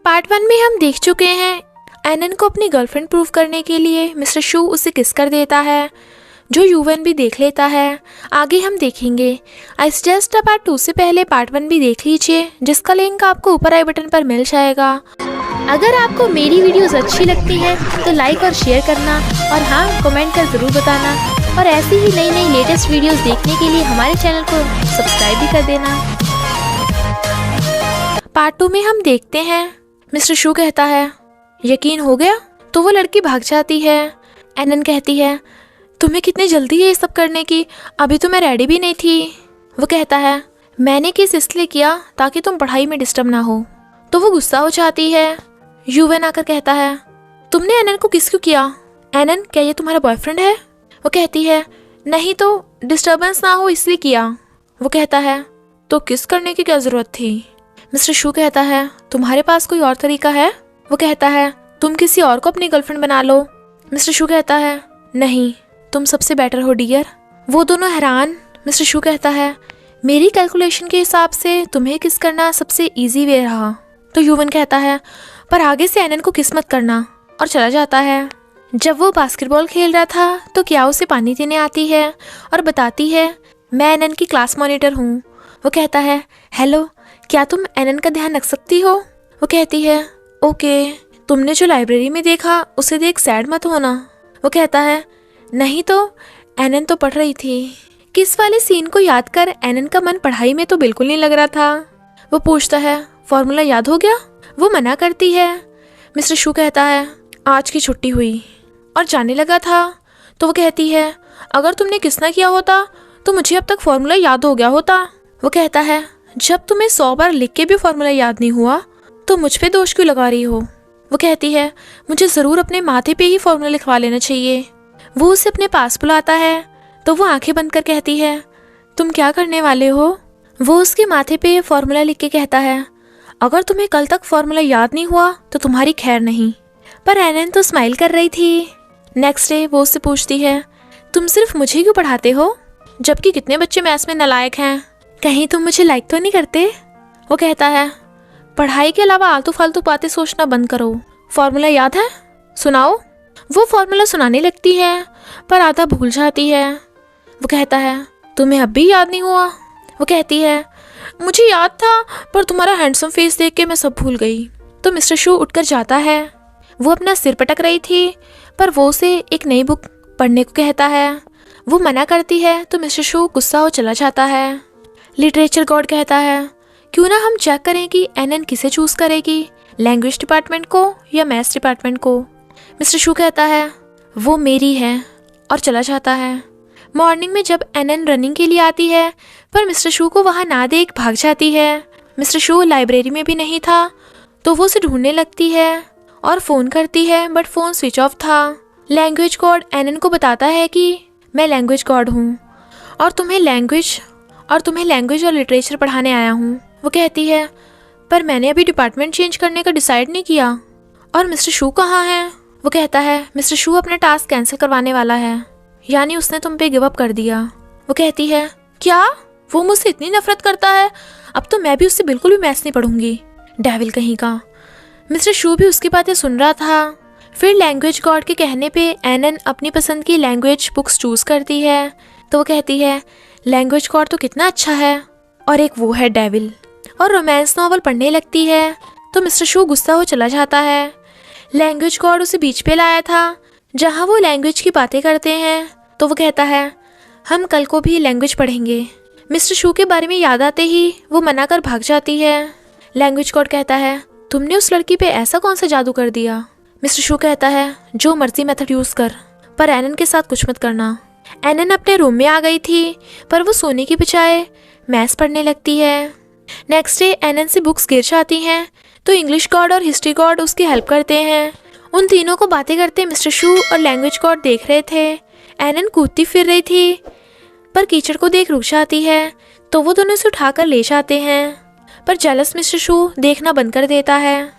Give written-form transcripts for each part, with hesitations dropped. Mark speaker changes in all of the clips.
Speaker 1: Part 1 में हम देख चुके हैं एनन को अपनी गर्लफ्रेंड प्रूव करने के लिए मिस्टर शू उसे किस कर देता है, जो यूवन भी देख लेता है। आगे हम देखेंगे। आई सजेस्ट पार्ट 2 से पहले पार्ट 1 भी देख लीजिए, जिसका लिंक आपको ऊपर आई बटन पर मिल जाएगा। अगर आपको मेरी वीडियोस अच्छी लगती है तो लाइक और शेयर करना, और हाँ, कमेंट कर ज़रूर बताना। और ऐसी ही नई नई लेटेस्ट वीडियोस देखने के लिए हमारे चैनल को सब्सक्राइब भी कर देना। पार्ट 2 में हम देखते हैं मिस्टर शू कहता है, यकीन हो गया? तो वो लड़की भाग जाती है। एनन कहती है, तुम्हें कितनी जल्दी है ये सब करने की, अभी तो मैं रेडी भी नहीं थी। वो कहता है, मैंने किस इसलिए किया ताकि तुम पढ़ाई में डिस्टर्ब ना हो। तो वो गुस्सा हो जाती है। यूवन आकर कहता है, तुमने एनन को किस क्यों किया? एनन, क्या ये तुम्हारा बॉयफ्रेंड है? वो कहती है, नहीं तो डिस्टर्बेंस ना हो इसलिए किया। वो कहता है, तो किस करने की क्या ज़रूरत थी? मिस्टर शू कहता है, तुम्हारे पास कोई और तरीका है? वो कहता है, तुम किसी और को अपनी गर्लफ्रेंड बना लो। मिस्टर शू कहता है, नहीं, तुम सबसे बेटर हो डियर। वो दोनों हैरान। मिस्टर शू कहता है, मेरी कैलकुलेशन के हिसाब से तुम्हें किस करना सबसे इजी वे रहा। तो यूवन कहता है, पर आगे से एनन को किस मत करना, और चला जाता है। जब वो बास्केटबॉल खेल रहा था तो क्या उसे पानी देने आती है और बताती है, मैं एनन की क्लास मॉनिटर हूँ। वो कहता है, हेलो, क्या तुम एनन का ध्यान रख सकती हो? वो कहती है, ओके, तुमने जो लाइब्रेरी में देखा उसे देख सैड मत होना। वो कहता है, नहीं तो एनन तो पढ़ रही थी। किस वाले सीन को याद कर एनन का मन पढ़ाई में तो बिल्कुल नहीं लग रहा था। वो पूछता है, फॉर्मूला याद हो गया? वो मना करती है। मिस्टर शू कहता है, आज की छुट्टी हुई और जाने लगा था। तो वो कहती है, अगर तुमने किस ना किया होता तो मुझे अब तक फॉर्मूला याद हो गया होता। वो कहता है, जब तुम्हें 100 बार लिख के भी फॉर्मूला याद नहीं हुआ तो मुझ पे दोष क्यों लगा रही हो? वो कहती है, मुझे ज़रूर अपने माथे पे ही फॉर्मूला लिखवा लेना चाहिए। वो उसे अपने पास बुलाता है तो वो आंखें बंद कर कहती है, तुम क्या करने वाले हो? वो उसके माथे पे फॉर्मूला लिख के कहता है, अगर तुम्हें कल तक फॉर्मूला याद नहीं हुआ तो तुम्हारी खैर नहीं। पर एनन तो स्माइल कर रही थी। नेक्स्ट डे वो उससे पूछती है, तुम सिर्फ मुझे क्यों पढ़ाते हो, जबकि कितने बच्चे मैथ्स में नालायक हैं? कहीं तुम मुझे लाइक तो नहीं करते? वो कहता है, पढ़ाई के अलावा आलतू फालतू बातें सोचना बंद करो। फॉर्मूला याद है? सुनाओ। वो फॉर्मूला सुनाने लगती है पर आधा भूल जाती है। वो कहता है, तुम्हें अब भी याद नहीं हुआ? वो कहती है, मुझे याद था पर तुम्हारा हैंडसम फेस देख के मैं सब भूल गई। तो मिस्टर शू उठकर जाता है। वो अपना सिर पटक रही थी पर वो उसे एक नई बुक पढ़ने को कहता है। वो मना करती है तो मिस्टर शू गुस्सा हो चला जाता है। लिटरेचर गॉड कहता है, क्यों ना हम चेक करें कि एनन किसे चूज करेगी, लैंग्वेज डिपार्टमेंट को या मैथ्स डिपार्टमेंट को। मिस्टर शू कहता है, वो मेरी है, और चला जाता है। मॉर्निंग में जब एनन रनिंग के लिए आती है पर मिस्टर शू को वहाँ ना देख भाग जाती है। मिस्टर शू लाइब्रेरी में भी नहीं था तो वो उसे ढूंढने लगती है और फ़ोन करती है बट फ़ोन स्विच ऑफ था। लैंग्वेज गॉड एनन को बताता है कि मैं लैंग्वेज गॉड हूँ और तुम्हें लैंग्वेज और लिटरेचर पढ़ाने आया हूँ। वो कहती है, पर मैंने अभी डिपार्टमेंट चेंज करने का डिसाइड नहीं किया। और मिस्टर शू कहाँ है? वो कहता है, मिस्टर शू अपना टास्क कैंसिल करवाने वाला है, यानी उसने तुम पे गिव अप कर दिया। वो कहती है, क्या? वो मुझसे इतनी नफरत करता है, अब तो मैं भी उससे बिल्कुल भी मैथ्स नहीं पढ़ूंगी, डेविल कहीं का। मिस्टर शू भी उसकी बातें सुन रहा था। फिर लैंग्वेज गॉड के कहने पे एनन अपनी पसंद की लैंग्वेज बुक्स चूज करती है। तो वो कहती है, लैंग्वेज गॉड तो कितना अच्छा है, और एक वो है डेविल, और रोमांस नॉवल पढ़ने लगती है। तो मिस्टर शू गुस्सा हो चला जाता है। लैंग्वेज गॉड उसे बीच पे लाया था जहाँ वो लैंग्वेज की बातें करते हैं। तो वो कहता है, हम कल को भी लैंग्वेज पढ़ेंगे। मिस्टर शू के बारे में याद आते ही वो मना कर भाग जाती है। लैंग्वेज गॉड कहता है, तुमने उस लड़की पे ऐसा कौन सा जादू कर दिया? मिस्टर शू कहता है, जो मर्जी मेथड यूज़ कर, पर एनन के साथ कुछ मत करना। एनन अपने रूम में आ गई थी पर वो सोने की बजाय मैथ्स पढ़ने लगती है। नेक्स्ट डे एनन से बुक्स गिर जाती हैं तो इंग्लिश गॉड और हिस्ट्री गॉड उसकी हेल्प करते हैं। उन तीनों को बातें करते मिस्टर शू और लैंग्वेज गॉड देख रहे थे। एनन कूदती फिर रही थी पर कीचड़ को देख रुक जाती है तो वो दोनों से उठाकर ले जाते हैं, पर जेलस मिस्टर शू देखना बंद कर देता है।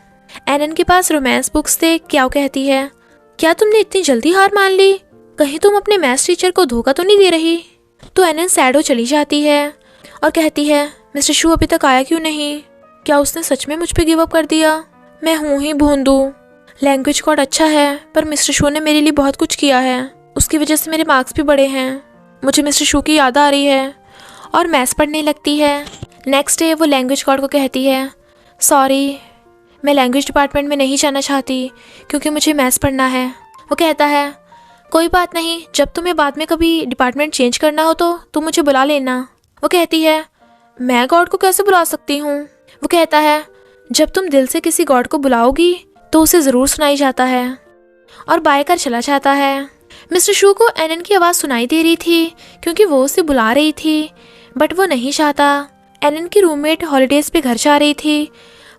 Speaker 1: एनन के पास रोमांस बुक्स थे। क्या कहती है, क्या तुमने इतनी जल्दी हार मान ली? कहीं तुम अपने मैथ्स टीचर को धोखा तो नहीं दे रही? तो एनन सैड हो चली जाती है और कहती है, मिस्टर शू अभी तक आया क्यों नहीं? क्या उसने सच में मुझ पे गिव अप कर दिया? मैं हूँ ही भोंदू। लैंग्वेज कोड अच्छा है, पर मिस्टर शू ने मेरे लिए बहुत कुछ किया है। उसकी वजह से मेरे मार्क्स भी बढ़े हैं। मुझे मिस्टर शू की याद आ रही है और मैथ्स पढ़ने लगती है। नेक्स्ट डे वो लैंग्वेज कोड को कहती है, सॉरी, मैं लैंग्वेज डिपार्टमेंट में नहीं जाना चाहती क्योंकि मुझे मैथ्स पढ़ना है। वो कहता है, कोई बात नहीं, जब तुम्हें बाद में कभी डिपार्टमेंट चेंज करना हो तो तुम मुझे बुला लेना। वो कहती है, मैं गॉड को कैसे बुला सकती हूँ? वो कहता है, जब तुम दिल से किसी गॉड को बुलाओगी तो उसे ज़रूर सुनाई जाता है। और बाय कर चला जाता है। मिस्टर शू को एनन की आवाज़ सुनाई दे रही थी क्योंकि वो उसे बुला रही थी, बट वो नहीं चाहता। एनन की रूममेट हॉलीडेज़ पे घर जा रही थी,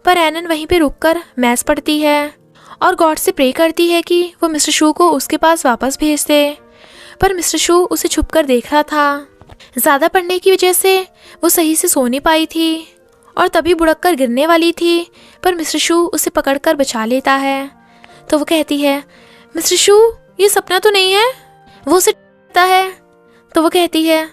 Speaker 1: पर एनन वहीं पे रुककर मैथ्स पढ़ती है और गॉड से प्रे करती है कि वो मिस्टर शू को उसके पास वापस भेज दे। पर मिस्टर शू उसे छुप कर देख रहा था। ज़्यादा पढ़ने की वजह से वो सही से सो नहीं पाई थी और तभी बुड़क कर गिरने वाली थी, पर मिस्टर शू उसे पकड़कर बचा लेता है। तो वो कहती है, मिस्टर शू, ये सपना तो नहीं है? वो उसे कहता है। तो वो कहती है,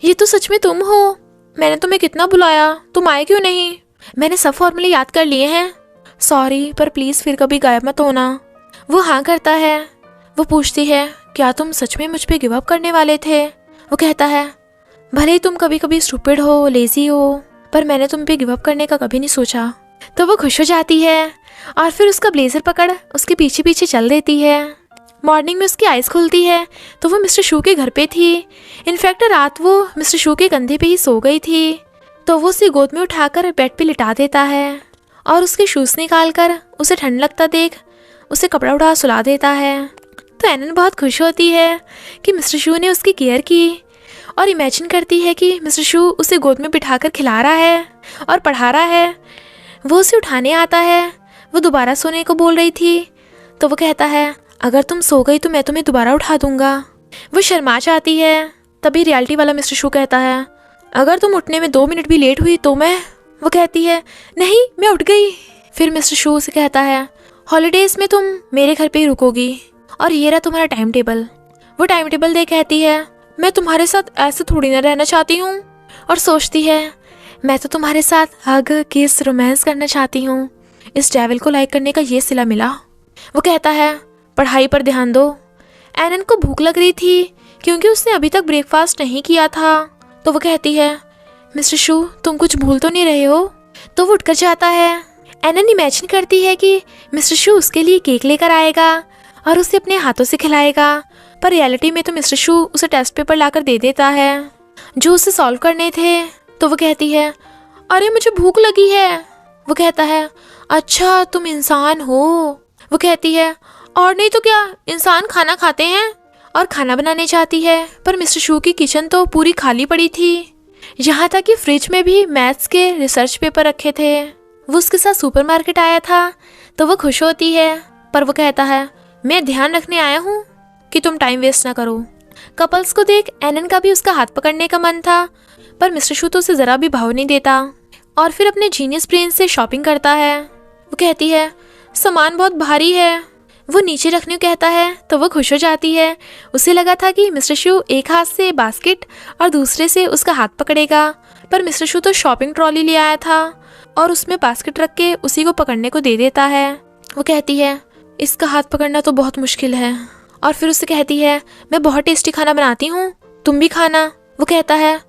Speaker 1: ये तो सच में तुम हो। मैंने तुम्हें कितना बुलाया, तुम आए क्यों नहीं? मैंने सब फॉर्मूले याद कर लिए हैं। सॉरी, पर प्लीज़ फिर कभी गायब मत होना। वो हाँ करता है। वो पूछती है, क्या तुम सच में मुझ पे गिव अप करने वाले थे? वो कहता है, भले ही तुम कभी कभी स्टूपिड हो, लेजी हो, पर मैंने तुम पे गिव अप करने का कभी नहीं सोचा। तो वो खुश हो जाती है और फिर उसका ब्लेजर पकड़ उसके पीछे पीछे चल देती है। मॉर्निंग में उसकी आइज़ खुलती है तो वो मिस्टर शू के घर पे थी। इनफैक्ट रात वो मिस्टर शू के कंधे पे ही सो गई थी। तो वो उसे गोद में उठाकर बेड पे लिटा देता है और उसके शूज़ निकाल कर उसे ठंड लगता देख उसे कपड़ा उड़ा सुला देता है। तो एनन बहुत खुश होती है कि मिस्टर शू ने उसकी केयर की और इमेजिन करती है कि मिस्टर शू उसे गोद में बिठाकर खिला रहा है और पढ़ा रहा है। वो उसे उठाने आता है। वो दोबारा सोने को बोल रही थी तो वो कहता है, अगर तुम सो गई तो मैं तुम्हें दोबारा उठा दूंगा। वो शर्मा जाती है। तभी रियलिटी वाला मिस्टर शू कहता है, अगर तुम उठने में 2 मिनट भी लेट हुई तो मैं। वो कहती है, नहीं, मैं उठ गई। फिर मिस्टर शू से कहता है, हॉलीडेज़ में तुम मेरे घर पे ही रुकोगी और ये रहा तुम्हारा टाइम टेबल। वो टाइम टेबल दे कहती है, मैं तुम्हारे साथ ऐसे थोड़ी ना रहना चाहती हूँ। और सोचती है, मैं तो तुम्हारे साथ हग, किस, रोमांस करना चाहती हूँ। इस डेविल को लाइक करने का ये सिला मिला। वो कहता है, पढ़ाई पर ध्यान दो। एनन को भूख लग रही थी क्योंकि उसने अभी तक ब्रेकफास्ट नहीं किया था। तो वो कहती है, मिस्टर शू, तुम कुछ भूल तो नहीं रहे हो? तो वो उठकर जाता है। एनन इमेजिन करती है कि मिस्टर शू उसके लिए केक लेकर आएगा और उसे अपने हाथों से खिलाएगा, पर रियलिटी में तो मिस्टर शू उसे टेस्ट पेपर लाकर दे देता है जो उसे सॉल्व करने थे। तो वो कहती है, अरे मुझे भूख लगी है। वो कहता है, अच्छा तुम इंसान हो। वो कहती है, और नहीं तो क्या, इंसान खाना खाते हैं। और खाना बनाने जाती है, पर मिस्टर शू की किचन तो पूरी खाली पड़ी थी। यहाँ तक कि फ्रिज में भी मैथ्स के रिसर्च पेपर रखे थे। वो उसके साथ सुपरमार्केट आया था तो वो खुश होती है, पर वो कहता है, मैं ध्यान रखने आया हूँ कि तुम टाइम वेस्ट ना करो। कपल्स को देख एनन का भी उसका हाथ पकड़ने का मन था, पर मिस्टर शू तो उसे ज़रा भी भाव नहीं देता और फिर अपने जीनियस ब्रेन से शॉपिंग करता है। वो कहती है, सामान बहुत भारी है। वो नीचे रखने को कहता है तो वो खुश हो जाती है। उसे लगा था कि मिस्टर शू एक हाथ से बास्केट और दूसरे से उसका हाथ पकड़ेगा, पर मिस्टर शू तो शॉपिंग ट्रॉली ले आया था और उसमें बास्केट रख के उसी को पकड़ने को दे देता है। वो कहती है, इसका हाथ पकड़ना तो बहुत मुश्किल है। और फिर उससे कहती है, मैं बहुत टेस्टी खाना बनाती हूँ, तुम भी खाना। वो कहता है,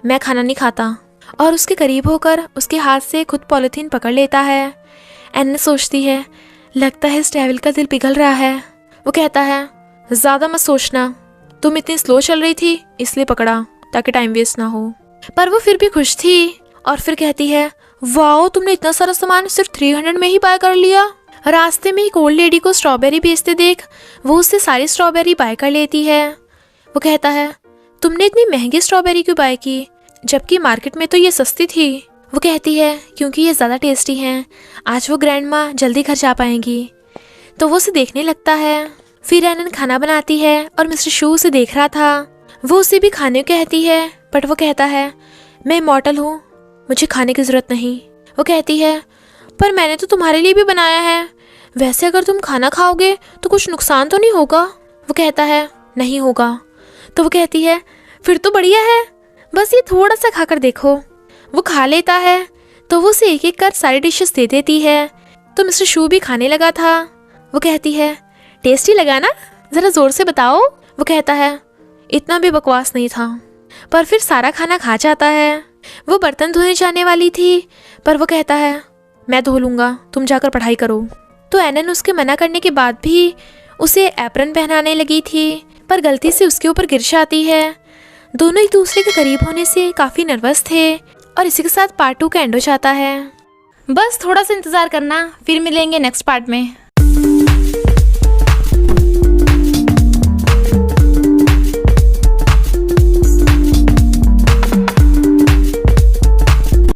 Speaker 1: मैं खाना नहीं खाता, और उसके करीब होकर उसके हाथ से खुद पॉलिथीन पकड़ लेता है। एन सोचती है, लगता है इस डेविल का दिल पिघल रहा है। वो कहता है, ज़्यादा मत सोचना, तुम इतनी स्लो चल रही थी इसलिए पकड़ा ताकि टाइम वेस्ट ना हो। पर वो फिर भी खुश थी और फिर कहती है, वाओ, तुमने इतना सारा सामान सिर्फ 300 में ही बाय कर लिया। रास्ते में एक ओल्ड लेडी को स्ट्रॉबेरी बेचते देख वो उससे सारी स्ट्रॉबेरी बाय कर लेती है। वो कहता है, तुमने इतनी महंगी स्ट्रॉबेरी क्यों बाय की, जबकि मार्केट में तो ये सस्ती थी। वो कहती है, क्योंकि ये ज़्यादा टेस्टी हैं, आज वो ग्रैंड माँ जल्दी घर जा पाएंगी। तो वो उसे देखने लगता है। फिर एनन खाना बनाती है और मिस्टर शू उसे देख रहा था। वो उसे भी खाने को कहती है, बट वो कहता है, मैं इमॉर्टल हूँ, मुझे खाने की ज़रूरत नहीं। वो कहती है, पर मैंने तो तुम्हारे लिए भी बनाया है, वैसे अगर तुम खाना खाओगे तो कुछ नुकसान तो नहीं होगा। वो कहता है, नहीं होगा। तो वो कहती है, फिर तो बढ़िया है, बस ये थोड़ा सा खाकर देखो। वो खा लेता है तो वो उसे एक एक कर सारी डिशेस दे देती है। तो मिस्टर शू भी खाने लगा था। वो कहती है, टेस्टी लगा ना, ज़रा ज़ोर से बताओ। वो कहता है, इतना भी बकवास नहीं था। पर फिर सारा खाना खा जाता है। वो बर्तन धोने जाने वाली थी, पर वो कहता है, मैं धो लूँगा, तुम जाकर पढ़ाई करो। तो एनन उसके मना करने के बाद भी उसे एप्रन पहनाने लगी थी, पर गलती से उसके ऊपर गिर जाती है। दोनों एक दूसरे के करीब होने से काफ़ी नर्वस थे। और इसी के साथ पार्ट 2 का एंड हो जाता है।
Speaker 2: बस थोड़ा सा इंतज़ार करना, फिर मिलेंगे नेक्स्ट पार्ट में।